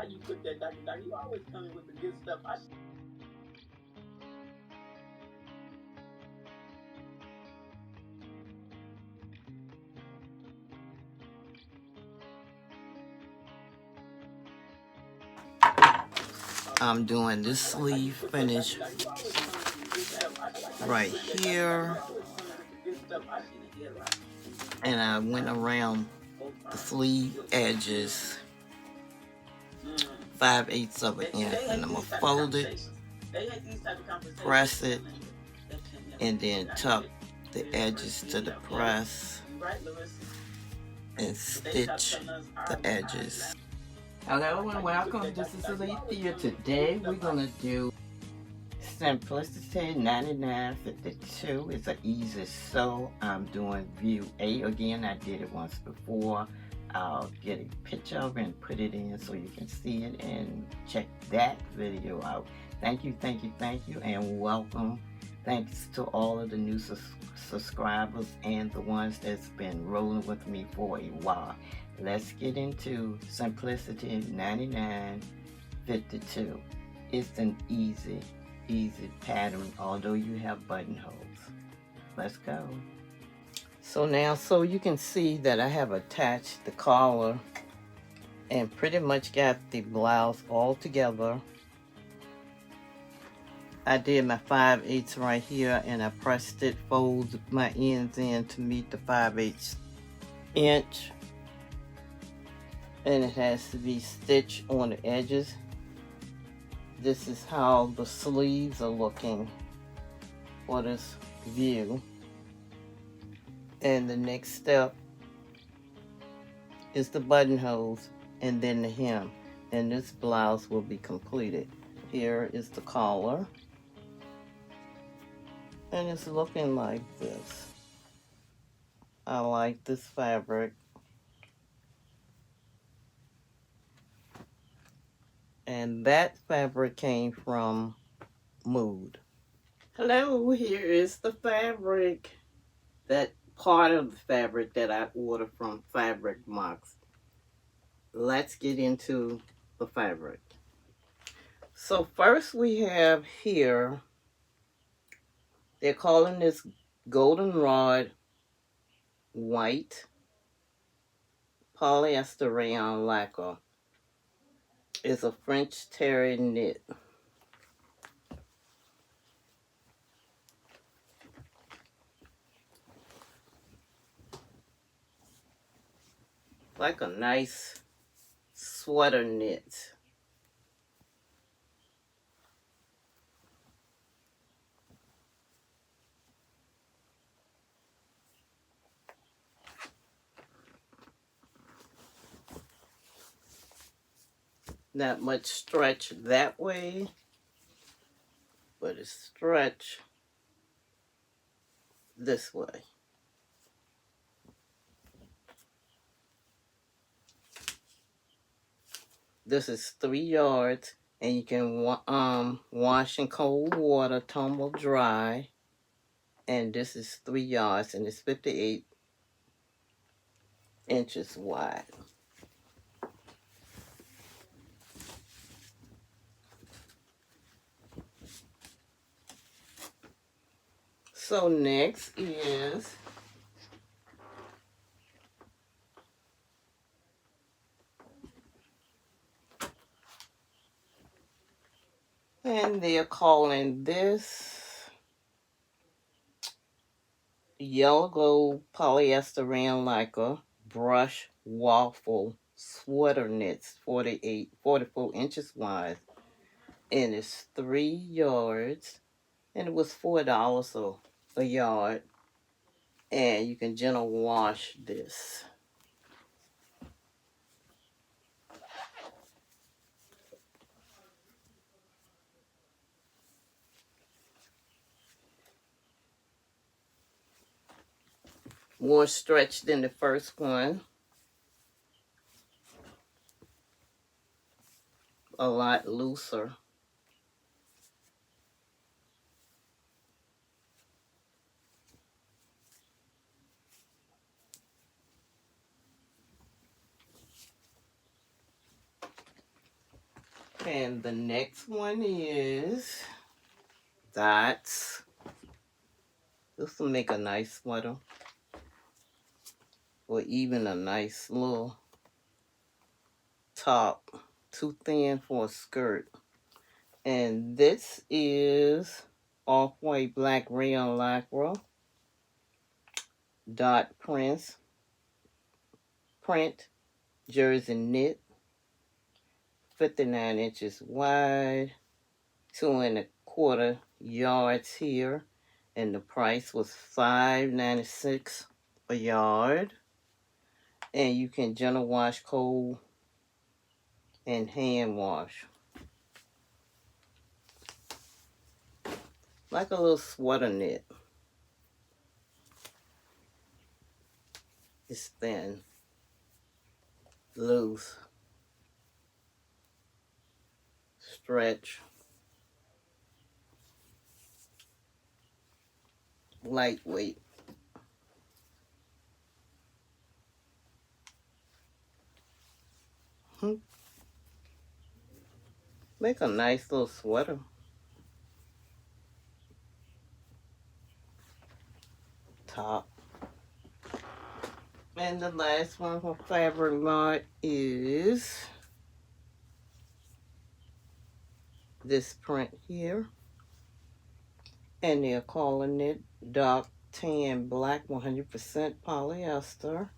how you put that, Dr. Doctor. You always coming with the good stuff. I'm doing this sleeve finish right here, and I went around the sleeve edges 5/8 of an inch, and I'm gonna fold it, press it, and then tuck the edges to the press and stitch the edges. Hello and welcome. This is Alethea. Today we're gonna do Simplicity 9952. It's an easy sew. I'm doing view A again. I did it once before. I'll get a picture of it and put it in so you can see it and check that video out. Thank you, and welcome. Thanks to all of the new subscribers and the ones that's been rolling with me for a while. Let's get into Simplicity 9952. It's an easy pattern, although you have buttonholes. Let's go. So now, so you can see that I have attached the collar and pretty much got the blouse all together. I did my 5/8 right here, and I pressed it, folded my ends in to meet the 5/8 inch, and it has to be stitched on the edges. This is how the sleeves are looking for this view. And the next step is the buttonholes and then the hem. And this blouse will be completed. Here is the collar. And it's looking like this. I like this fabric. And that fabric came from Mood. Hello, here is the fabric. That part of the fabric that I ordered from Fabric Box. Let's get into the fabric. So first we have here, they're calling this goldenrod white polyester rayon lacquer. It's a French terry knit. Like a nice sweater knit. Not much stretch that way, but it's stretch this way. This is 3 yards, and you can wash in cold water, tumble dry. And this is 3 yards, and it's 58 inches wide. So next is and they're calling this yellow gold polyester rayon lacquer brush waffle sweater knits, 44 inches wide, and it's 3 yards, and it was $4 a yard, and you can gentle wash this. More stretch than the first one. A lot looser. And the next one is dots. This will make a nice sweater, or even a nice little top, too thin for a skirt. And this is off-white black rayon lycra dot print jersey knit, 59 inches wide, 2¼ yards here, and the price was $5.96 a yard. And you can gentle wash, cold, and hand wash. Like a little sweater knit. It's thin, loose, stretch, lightweight. Make a nice little sweater. Top. And the last one from Fabric Mart is this print here. And they're calling it dark tan black 100% polyester.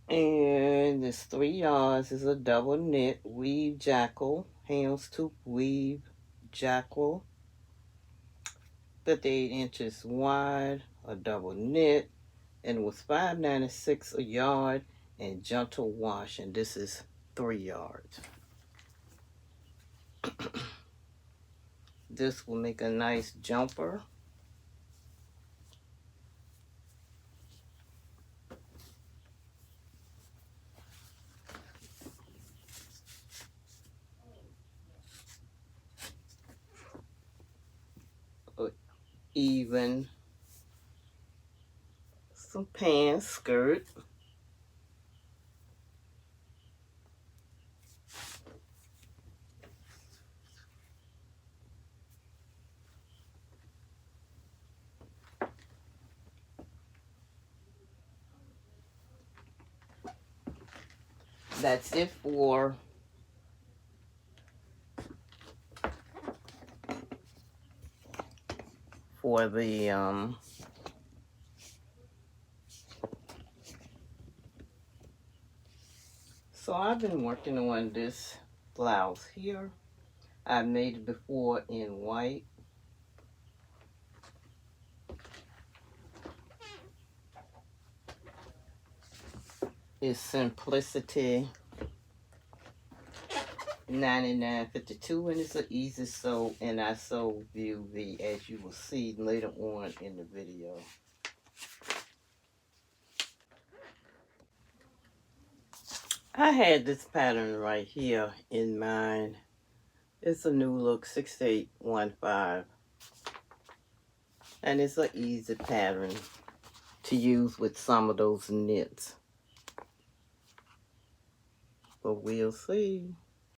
And this 3 yards is a double knit weave jackal, houndstooth weave jackal, 58 inches wide, a double knit, and it was $5.96 a yard, and gentle wash, and this is 3 yards. This will make a nice jumper. Even some pants, skirt. That's it for the so I've been working on this blouse here. I made it before in white. It's Simplicity 99.52, and it's an easy sew, and I sew UV, as you will see later on in the video. I had this pattern right here in mind. It's a new look 6815, and it's an easy pattern to use with some of those knits, but we'll see.